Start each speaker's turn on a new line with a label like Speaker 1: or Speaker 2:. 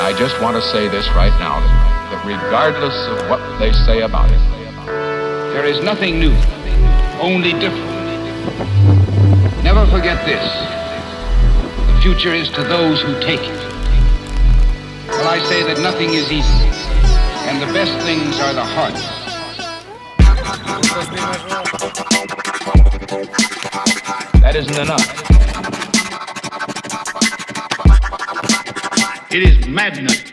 Speaker 1: I just want to say this right now, that regardless of what they say about it,
Speaker 2: there is nothing new, only different. Never forget this. The future is to those who take it. Well, I say that nothing is easy, and the best things are the hardest.
Speaker 1: that isn't enough.
Speaker 2: It is madness.